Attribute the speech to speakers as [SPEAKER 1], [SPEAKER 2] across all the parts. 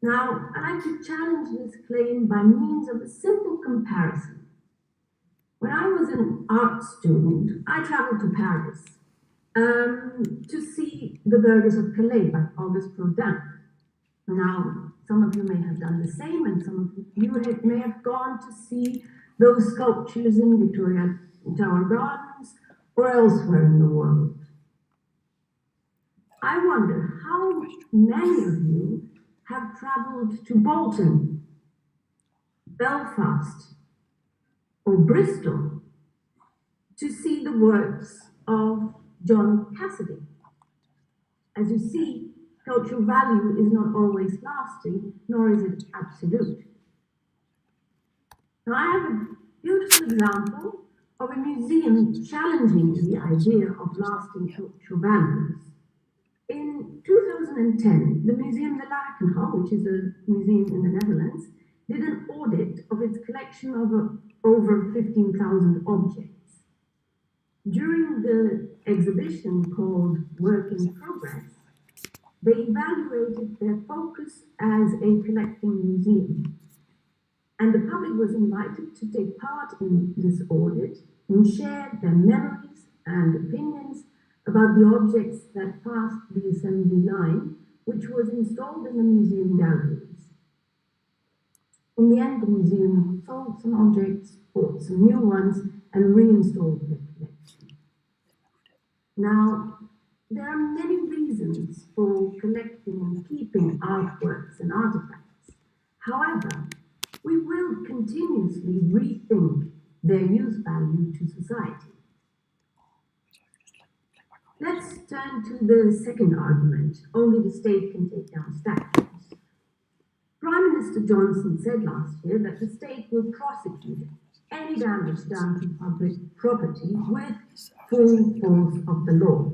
[SPEAKER 1] Now, I'd like to challenge this claim by means of a simple comparison. When I was an art student, I traveled to Paris to see The Burghers of Calais by Auguste Rodin. Now, some of you may have done the same, and some of you may have gone to see those sculptures in Victoria Tower Gardens or elsewhere in the world. I wonder how many of you have traveled to Bolton, Belfast, or Bristol to see the works of John Cassidy. As you see, cultural value is not always lasting, nor is it absolute. Now, I have a beautiful example of a museum challenging the idea of lasting cultural values. In 2010, the Museum de Lakenhal, which is a museum in the Netherlands, did an audit of its collection of over 15,000 objects. During the exhibition called Work in Progress, they evaluated their focus as a collecting museum. And the public was invited to take part in this audit and share their memories and opinions about the objects that passed the assembly line, which was installed in the museum galleries. In the end, the museum sold some objects, bought some new ones, and reinstalled their collection. Now, there are many reasons for collecting and keeping artworks and artifacts. However, we will continuously rethink their use value to society. Let's turn to the second argument. Only the state can take down statues. Prime Minister Johnson said last year that the state will prosecute any damage done to public property with full force of the law.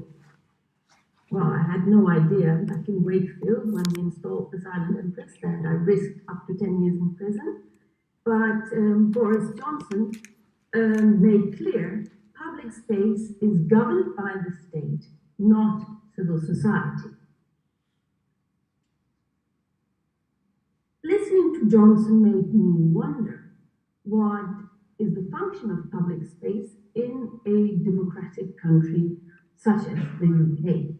[SPEAKER 1] Well, I had no idea back in Wakefield when we installed the Silent Empress that I risked up to 10 years in prison. But Boris Johnson made clear public space is governed by the state, not civil society. Listening to Johnson made me wonder what is the function of public space in a democratic country such as the UK.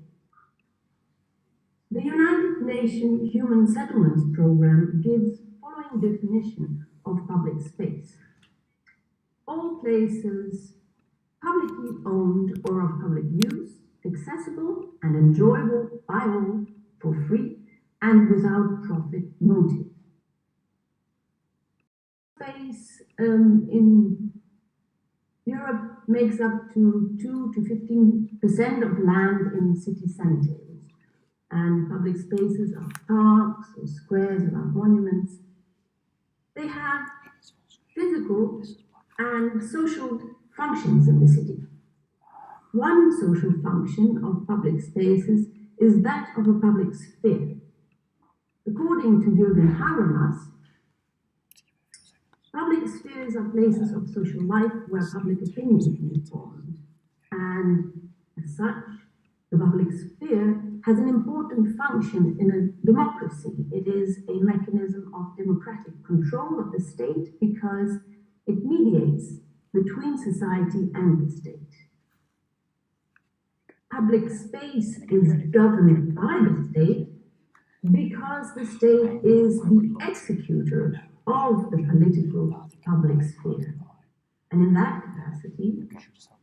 [SPEAKER 1] The United Nations Human Settlements Programme gives the following definition of public space: all places publicly owned or of public use, accessible and enjoyable by all for free and without profit motive. Space in Europe makes up to 2 to 15% of land in city centres. And public spaces are parks or squares around monuments. They have physical and social functions in the city. One social function of public spaces is that of a public sphere. According to Jürgen Habermas, public spheres are places of social life where public opinion can be formed. And as such, the public sphere has an important function in a democracy. It is a mechanism of democratic control of the state because it mediates between society and the state. Public space is governed by the state because the state is the executor of the political public sphere. And in that capacity,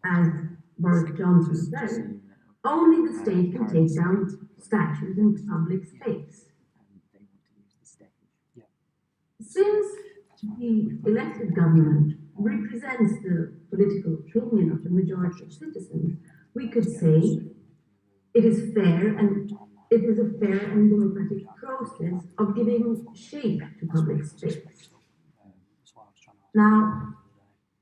[SPEAKER 1] as Boris Johnson said, only the state can take down statues in public space. Since the elected government represents the political opinion of the majority of citizens, we could say it is a fair and democratic process of giving shape to public space. Now,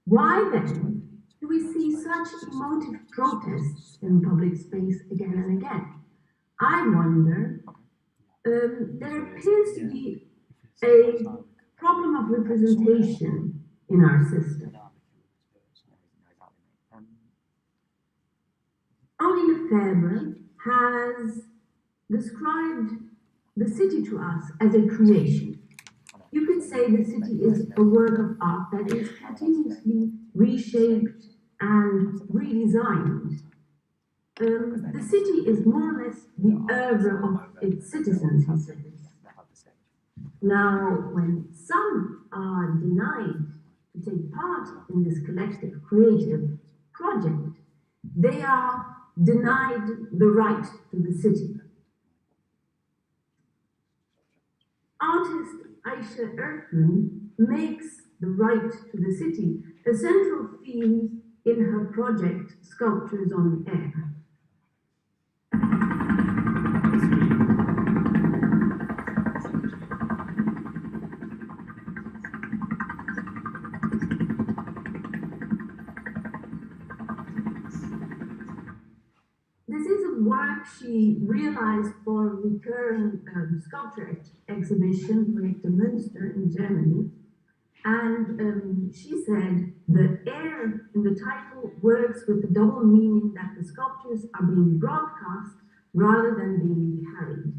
[SPEAKER 1] why then do we see such emotive protests in public space again and again? I wonder, there appears to be a problem of representation in our system. Henri Lefebvre has described the city to us as a creation. You could say the city is a work of art that is continuously reshaped and redesigned. The city is more or less the oeuvre of its citizens, he says. Now, when some are denied to take part in this collective creative project, they are denied the right to the city. Artist Aisha Erkman makes the right to the city a central theme in her project Sculptures on Air. This is a work she realized for a recurring sculpture exhibition, Project Münster in Germany. And she said, the air in the title works with the double meaning that the sculptures are being broadcast rather than being carried.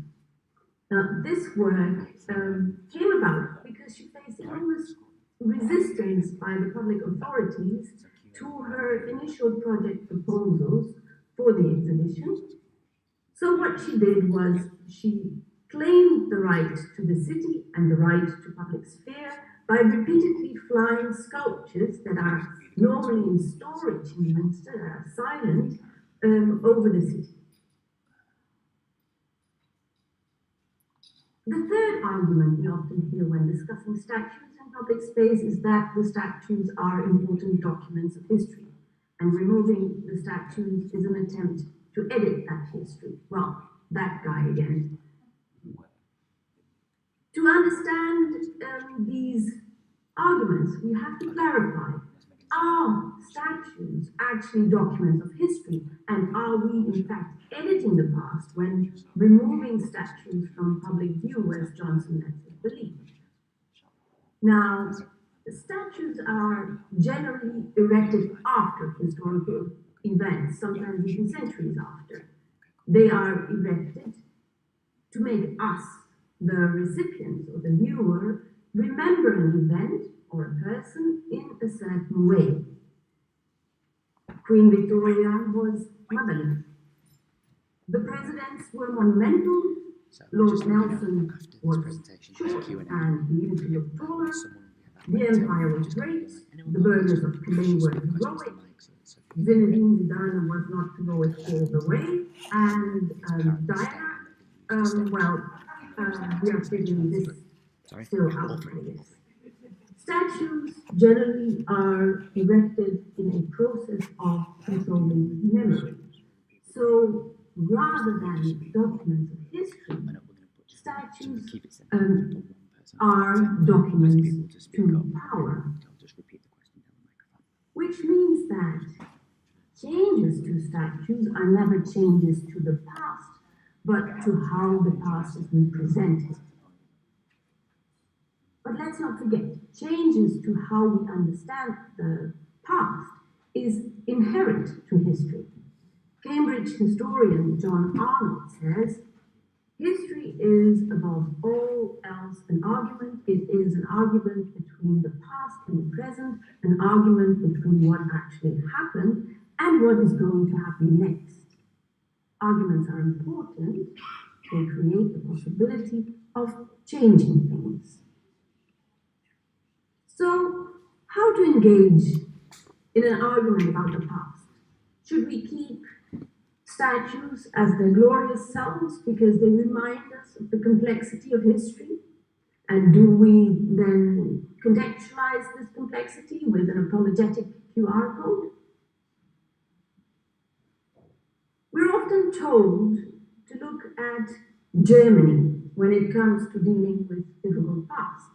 [SPEAKER 1] Now, this work came about because she faced enormous resistance by the public authorities to her initial project proposals for the exhibition. So what she did was she claimed the right to the city and the right to public sphere by repeatedly flying sculptures that are normally in storage in Münster, that are silent, over the city. The third argument we often hear when discussing statues in public space is that the statues are important documents of history, and removing the statues is an attempt to edit that history. Well, that guy again. To understand these arguments, we have to clarify, are statues actually documents of history, and are we in fact editing the past when removing statues from public view, as Johnson lets us believe? Now, statues are generally erected after historical events, sometimes even centuries after. They are erected to make us, the recipient or the viewer, remember an event or a person in a certain way. Queen Victoria was motherly. The presidents were monumental. Lord Nelson was short and needed to look taller. The empire was great. The burghers of Calais were heroic. Zinedine Zidane was not heroic all the way. And Diana, we are figuring this still out, I guess. Statues generally are erected in a process of controlling memory. So rather than documents of history, statues are documents to power, which means that changes to statues are never changes to the past, but to how the past is represented. But let's not forget, changes to how we understand the past is inherent to history. Cambridge historian John Arnold says, history is above all else an argument. It is an argument between the past and the present, an argument between what actually happened and what is going to happen next. Arguments are important. They create the possibility of changing things. So, how to engage in an argument about the past? Should we keep statues as their glorious selves because they remind us of the complexity of history? And do we then contextualize this complexity with an apologetic QR code? We're often told to look at Germany when it comes to dealing with difficult pasts.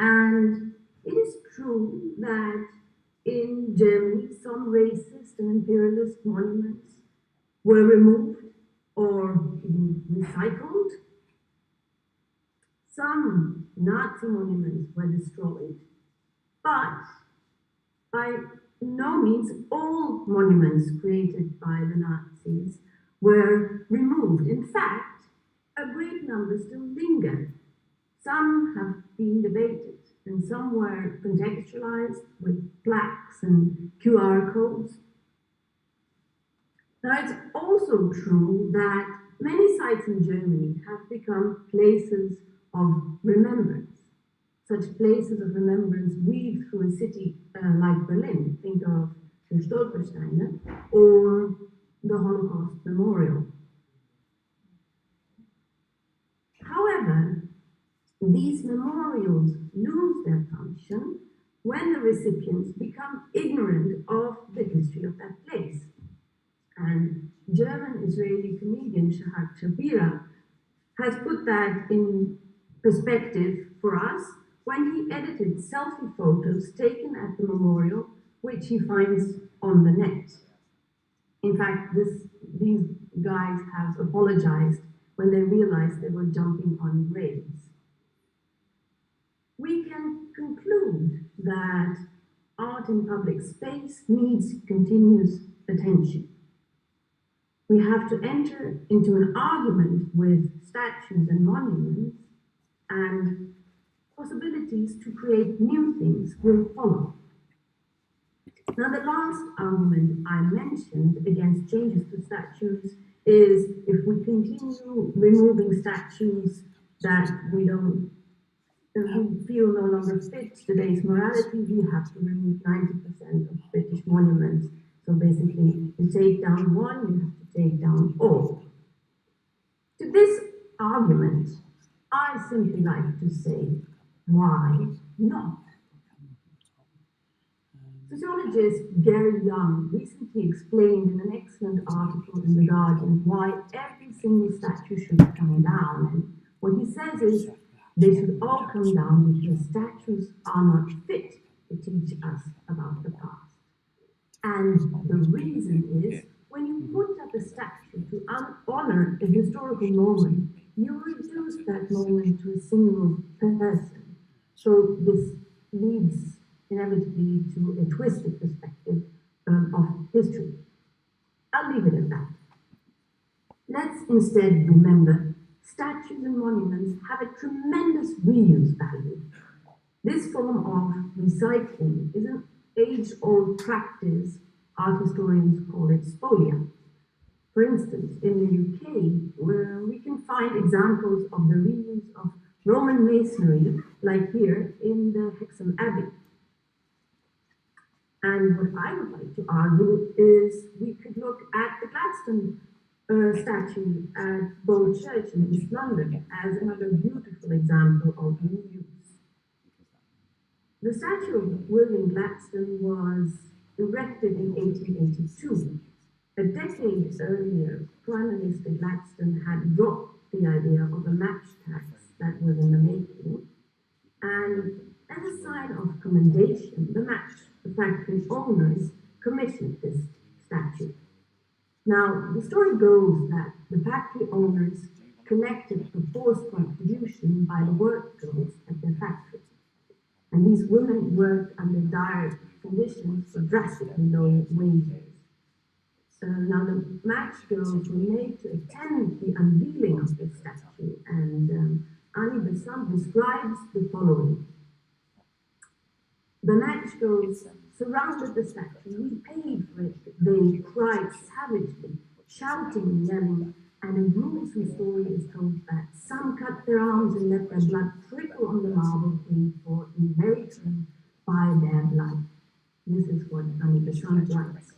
[SPEAKER 1] And it is true that in Germany, some racist and imperialist monuments were removed or even recycled. Some Nazi monuments were destroyed, but by no means all monuments created by the Nazis were removed. In fact, a great number still linger. Some have been debated, and some were contextualized with plaques and QR codes. Now, it's also true that many sites in Germany have become places of remembrance. Such places of remembrance weave through a city like Berlin. Think of the Stolpersteine or the Holocaust Memorial. However, these memorials lose their function when the recipients become ignorant of the history of that place. And German-Israeli comedian Shahar Shapira has put that in perspective for us when he edited selfie photos taken at the memorial, which he finds on the net. In fact, these guys have apologized when they realized they were jumping on graves. We can conclude that art in public space needs continuous attention. We have to enter into an argument with statues and monuments, and possibilities to create new things will follow. Now, the last argument I mentioned against changes to statues is if we continue removing statues that we feel no longer fit today's morality, we have to remove 90% of British monuments. So basically, you take down one, you have to take down all. To this argument, I simply like to say, why not? Sociologist Gary Young recently explained in an excellent article in The Guardian why every single statue should come down. And what he says is they should all come down because statues are not fit to teach us about the past. And the reason is when you put up a statue to honor a historical moment, you reduce that moment to a single person. So this leads inevitably to a twisted perspective of history. I'll leave it at that. Let's instead remember statues and monuments have a tremendous reuse value. This form of recycling is an age-old practice. Art historians call it spolia. For instance, in the UK, where we can find examples of the reuse of Roman masonry, like here in the Hexham Abbey. And what I would like to argue is we could look at the Gladstone statue at Bow Church in East London as another beautiful example of reuse. The statue of William Gladstone was erected in 1882. A decade earlier, Prime Minister Gladstone had dropped the idea of a match tax that was in the making. And as a sign of commendation, the match factory owners commissioned this statue. Now, the story goes that the factory owners collected a forced contribution by the work girls at their factory. And these women worked under dire conditions for drastically low wages. Now, the match girls were made to attend the unveiling of this statue, and Annie Besant describes the following. The match girls surrounded the statue. We paid for it. They cried savagely, shouting and yelling, and a gruesome story is told that some cut their arms and let their blood trickle on the marble paid for in very true by their blood. This is what Annie Besant writes.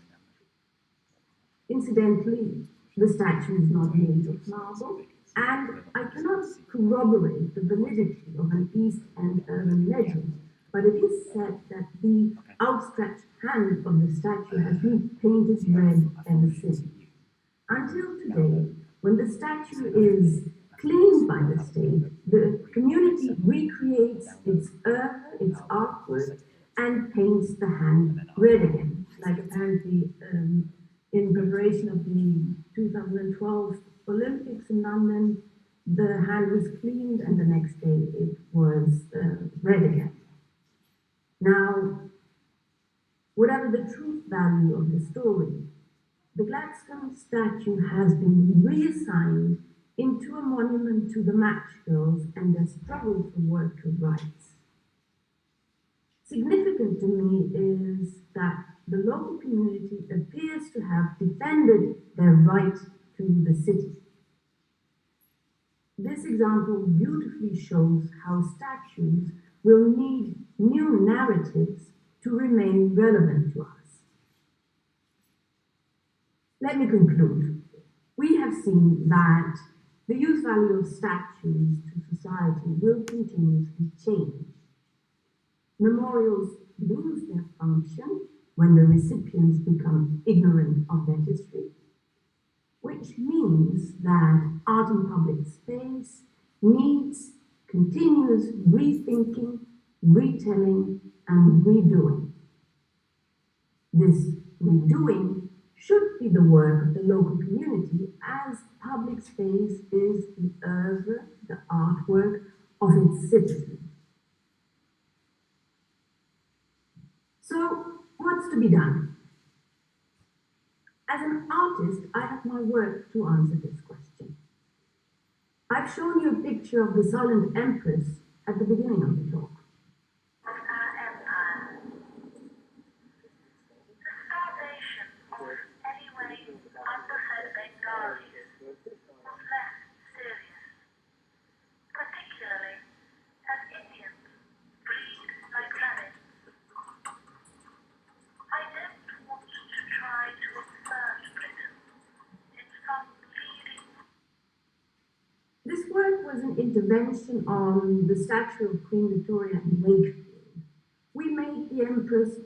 [SPEAKER 1] Incidentally, the statue is not made of marble, and I cannot corroborate the validity of an East End urban legend, but it is said that the outstretched hand of the statue has been painted red ever since. Until today, when the statue is cleaned by the state, the community recreates its its artwork, and paints the hand red again, like apparently in preparation of the 2012 Olympics in London, the hand was cleaned and the next day it was red again. Now, whatever the truth value of the story, the Gladstone statue has been reassigned into a monument to the match girls and their struggle for worker rights. Significant to me is that the local community appears to have defended their right to the city. This example beautifully shows how statues will need new narratives to remain relevant to us. Let me conclude. We have seen that the use value of statues to society will continuously change. Memorials lose their function when the recipients become ignorant of their history, which means that art in public space needs continuous rethinking, retelling, and redoing. This redoing should be the work of the local community, as public space is the oeuvre, the artwork of its citizens. So, what's to be done? As an artist, I have my work to answer this question. I've shown you a picture of the silent empress at the beginning of the talk. This work was an intervention on the statue of Queen Victoria in Wakefield. We made the Empress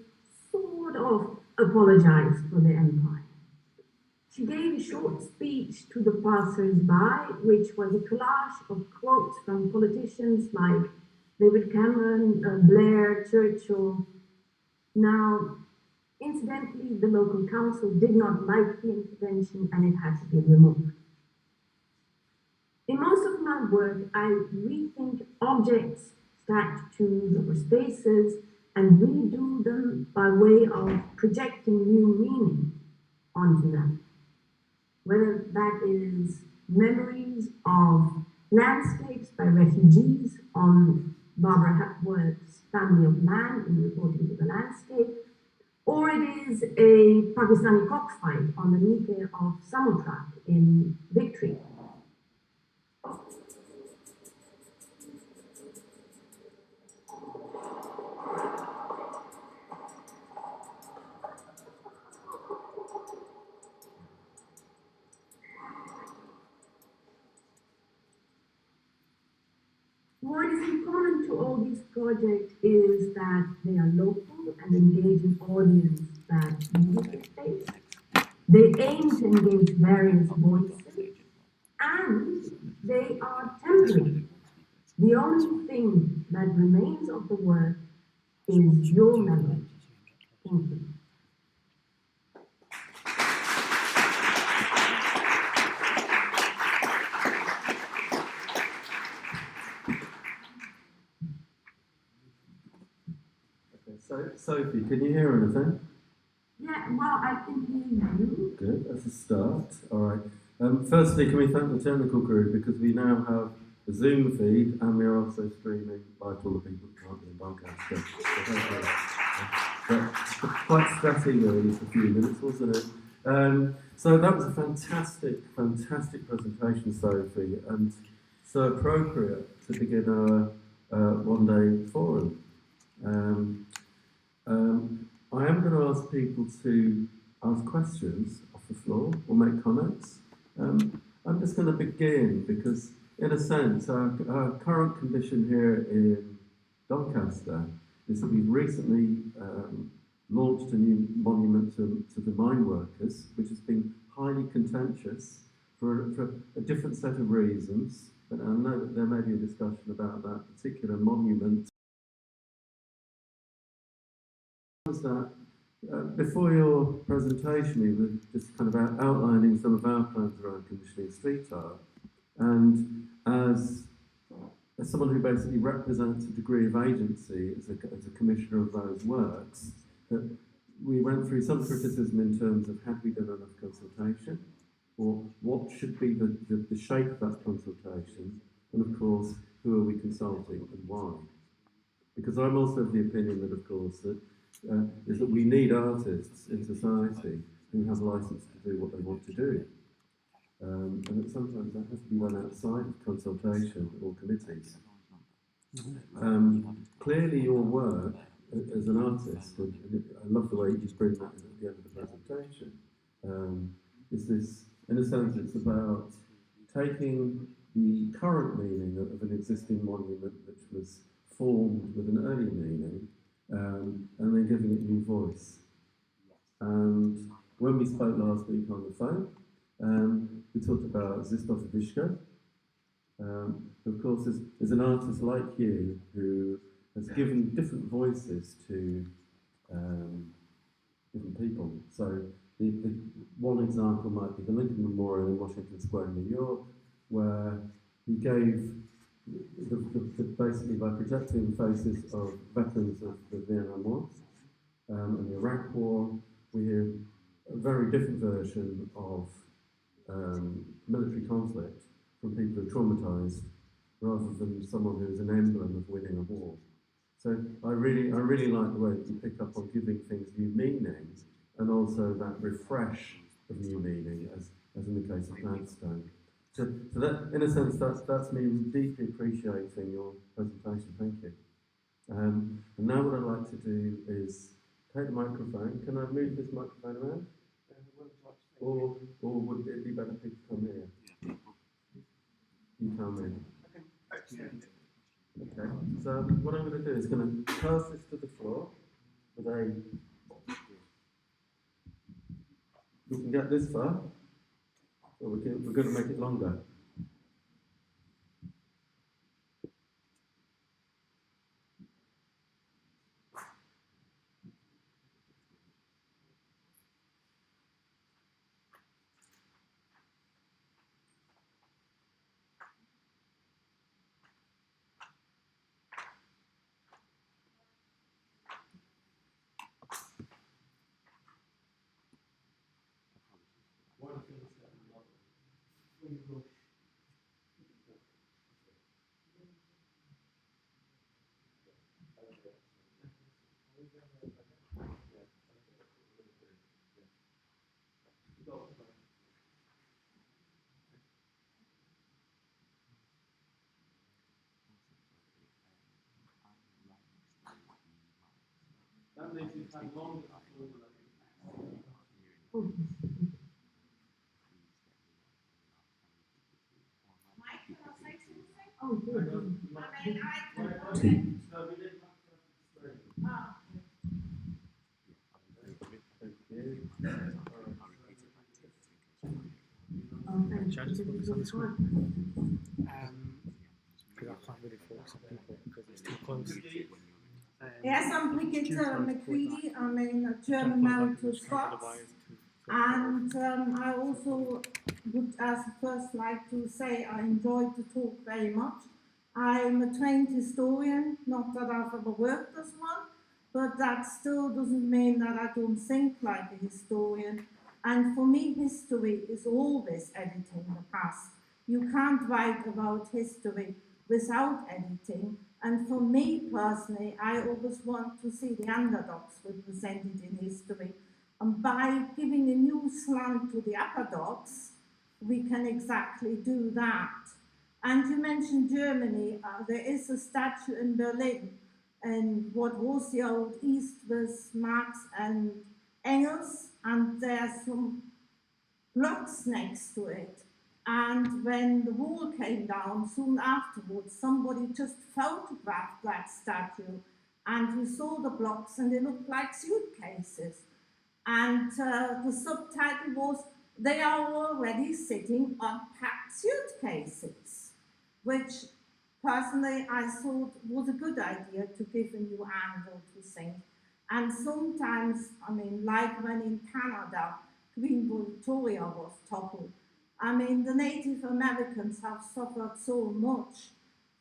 [SPEAKER 1] sort of apologize for the empire. She gave a short speech to the passers-by, which was a collage of quotes from politicians like David Cameron, Blair, Churchill. Now, incidentally, the local council did not like the intervention and it had to be removed. In most of my work, I rethink objects, statues, or spaces and redo them by way of projecting new meaning onto them. Whether that is memories of landscapes by refugees on Barbara Hepworth's Family of Man in Reporting to the Landscape, or it is a Pakistani cockfight on the Nike of Samutrak in Victory. What is important to all these projects is that they are local and engage an audience that uses the space. They aim to engage various voices, and they are temporary. The only thing that remains of the work is your memory. Thank you.
[SPEAKER 2] So, Sophie, can you hear anything?
[SPEAKER 1] Yeah, well, I can hear you.
[SPEAKER 2] Good, that's a start. All right. Firstly, can we thank the technical crew because we now have a Zoom feed and we're also streaming live to all the people who can't be in Doncaster. But quite stressing really for a few minutes, wasn't it? So that was a fantastic presentation, Sophie, and so appropriate to begin our one-day forum. I am going to ask people to ask questions off the floor or make comments. I'm just going to begin because, in a sense, our current condition here in Doncaster is that we've recently launched a new monument to the mine workers, which has been highly contentious for a different set of reasons. But I know that there may be a discussion about that particular monument. That before your presentation, we were just kind of outlining some of our plans around conditioning street art, and as someone who basically represents a degree of agency as a commissioner of those works, that we went through some criticism in terms of had we done enough consultation, or what should be the shape of that consultation, and of course, who are we consulting and why? Because I'm also of the opinion that, of course, is that we need artists in society who have license to do what they want to do. And that sometimes that has to be done outside of consultation or committees. Clearly, your work as an artist, and I love the way you bring that in at the end of the presentation, is this, in a sense, it's about taking the current meaning of an existing monument which was formed with an earlier meaning, and then giving it new voice. And when we spoke last week on the phone, we talked about Zistov Vishka. Of course, there's an artist like you who has given different voices to different people. So the one example might be the Lincoln Memorial in Washington Square in New York, where he gave basically by projecting faces of veterans of the Vietnam War and the Iraq War, we hear a very different version of military conflict from people who are traumatized, rather than someone who is an emblem of winning a war. So I really like the way that you pick up on giving things new meaning, and also that refresh of new meaning, as in the case of Gladstone. So that, in a sense, that's me deeply appreciating your presentation. Thank you. And now what I'd like to do is take the microphone. Can I move this microphone around? Or would it be better if you come here? You come in. Okay. So what I'm going to do is going to pass this to the floor with a. We can get this far, or we're going to make it longer. That makes it have longer.
[SPEAKER 1] Oh, good.
[SPEAKER 3] Should I just focus on this one? Because I can't really focus on people because it's too close.
[SPEAKER 4] Yes, I'm Brigitte McCready. I'm a German married to Scots. And I also would first like to say I enjoyed the talk very much. I'm a trained historian, not that I've ever worked as one, but that still doesn't mean that I don't think like a historian. And for me, history is always editing the past. You can't write about history without editing. And for me personally, I always want to see the underdogs represented in history. And by giving a new slant to the upper dogs, we can exactly do that. And you mentioned Germany. There is a statue in Berlin, and what was the old East with Marx and Engels, and there's some blocks next to it. And when the wall came down, soon afterwards, somebody just photographed that statue, and you saw the blocks, and they looked like suitcases. And the subtitle was, "They are already sitting on packed suitcases," which personally I thought was a good idea to give a new angle to things. And sometimes, I mean, like when in Canada, Queen Victoria was toppled. I mean, the Native Americans have suffered so much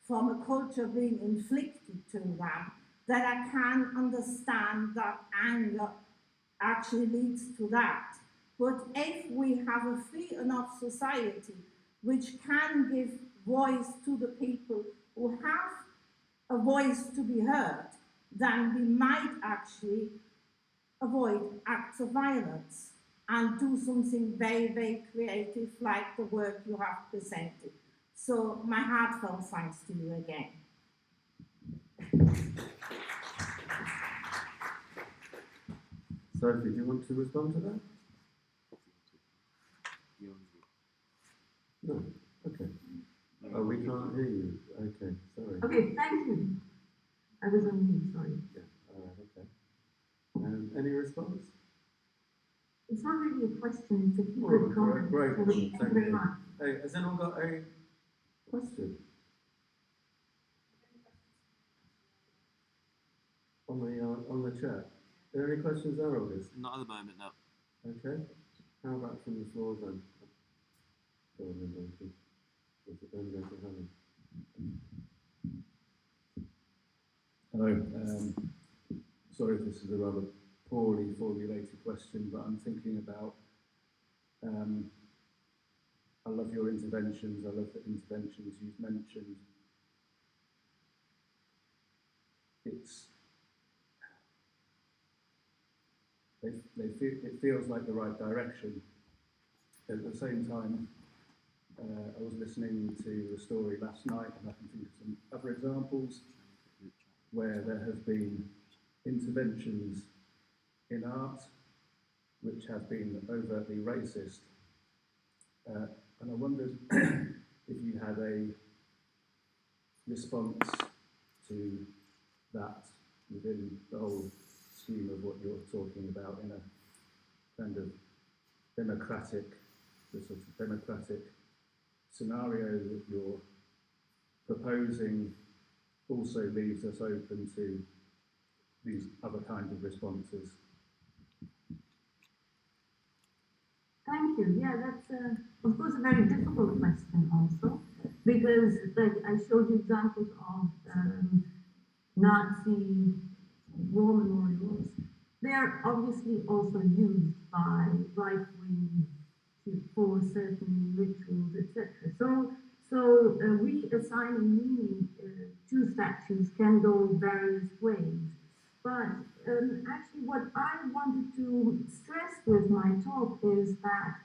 [SPEAKER 4] from a culture being inflicted to them that I can understand that anger actually leads to that. But if we have a free enough society which can give voice to the people who have a voice to be heard, then we might actually avoid acts of violence and do something very, very creative like the work you have presented. So my heartfelt thanks to you again.
[SPEAKER 2] Sophie, do you want to respond to that? No. Okay. Oh, we can't hear you. Okay, sorry.
[SPEAKER 1] Okay, thank you. I was on mute, sorry.
[SPEAKER 2] Yeah. All right. Okay. Any response?
[SPEAKER 1] It's not really a question, it's a
[SPEAKER 2] Oh,
[SPEAKER 1] good comment.
[SPEAKER 2] great.
[SPEAKER 1] So thank you very much.
[SPEAKER 2] Hey, has anyone got a question? On the chat. Are there any questions there, August?
[SPEAKER 5] Not at the moment, no.
[SPEAKER 2] Okay. How about from the floor then? Go on then, Donkey. Then go to Helen.
[SPEAKER 6] Hello. Sorry if this is a rather poorly formulated question, but I'm thinking about, I love your interventions, I love the interventions you've mentioned. It feels like the right direction. At the same time, I was listening to a story last night, and I can think of some other examples where there have been interventions in art which have been overtly racist. And I wondered if you had a response to that within the whole scheme of what you're talking about in a kind of democratic scenario that you're proposing also leaves us open to these other kinds of responses.
[SPEAKER 1] Thank you. Yeah, that's of course a very difficult question also, because like I showed you examples of Nazi war memorials. They are obviously also used by right wing for certain rituals, etc. So we assigning meaning to statues can go various ways. But actually, what I wanted to stress with my talk is that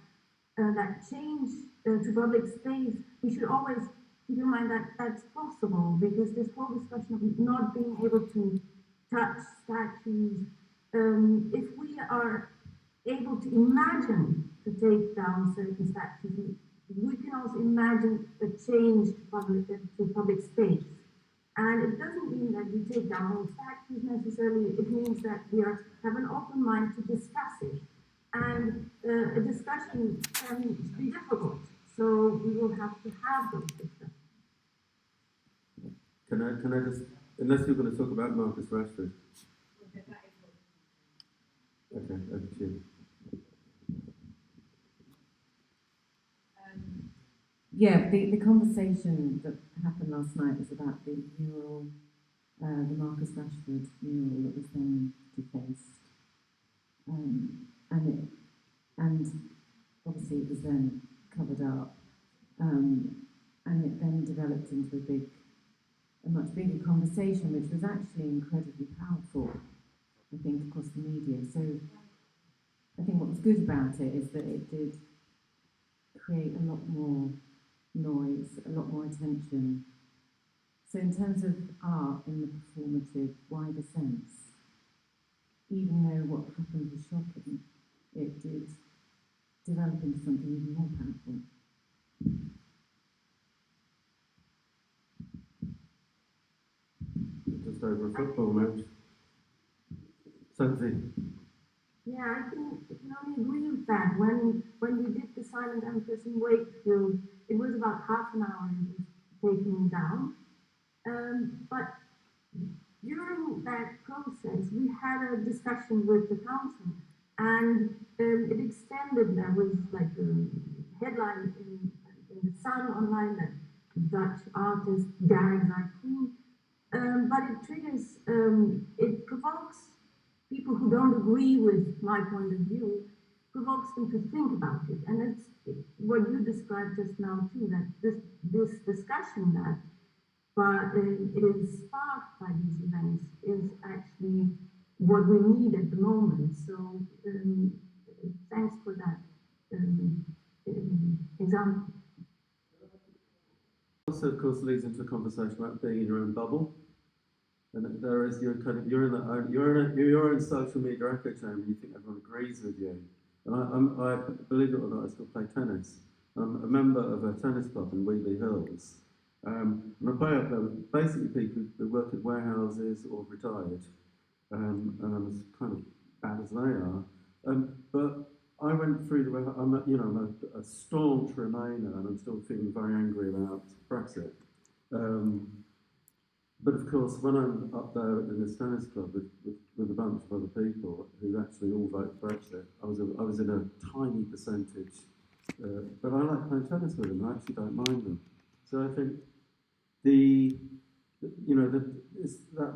[SPEAKER 1] that change to public space, we should always keep in mind that that's possible, because this whole discussion of not being able to touch statues, if we are able to imagine to take down certain statues, we can also imagine a change to public space. And it doesn't mean that we take down all statues necessarily. It means that we have an open mind to discuss it. And a discussion can be difficult, so we will have to have those discussions.
[SPEAKER 2] Can I just, unless you're going to talk about Marcus Rashford. Okay, over to you.
[SPEAKER 7] Yeah, the conversation that happened last night was about the mural, the Marcus Rashford mural that was then defaced. And obviously it was then covered up, and it then developed into a much bigger conversation, which was actually incredibly powerful, I think, across the media. So I think what was good about it is that it did create a lot more noise, a lot more attention. So in terms of art in the performative, wider sense, even though what happened was shocking, it did develop into something even more powerful.
[SPEAKER 2] Just over a football match. Sophie.
[SPEAKER 1] Yeah, I can only agree with that. When we did the silent empress in Wakefield, it was about half an hour it was taken down. But during that process, we had a discussion with the council, and it extended. There was like a headline in the Sun online that Dutch artist gags our queen. But it triggers, it provokes people who don't agree with my point of view provokes them to think about it. And it's what you described just now too, that this discussion that is sparked by these events is actually what we need at the moment. So thanks for that example.
[SPEAKER 2] Also, of course, leads into a conversation about being in your own bubble. And there is you're in your own social media echo chamber, and you think everyone agrees with you. And I believe it or not, I still play tennis. I'm a member of a tennis club in Wheatley Hills, and I play up there with basically people who work at warehouses or retired, and I'm as kind of bad as they are. But I went through I'm a staunch Remainer, and I'm still feeling very angry about Brexit. But of course, when I'm up there in this tennis club with a bunch of other people who actually all vote Brexit, I was in a tiny percentage, but I like playing tennis with them. I actually don't mind them. So I think that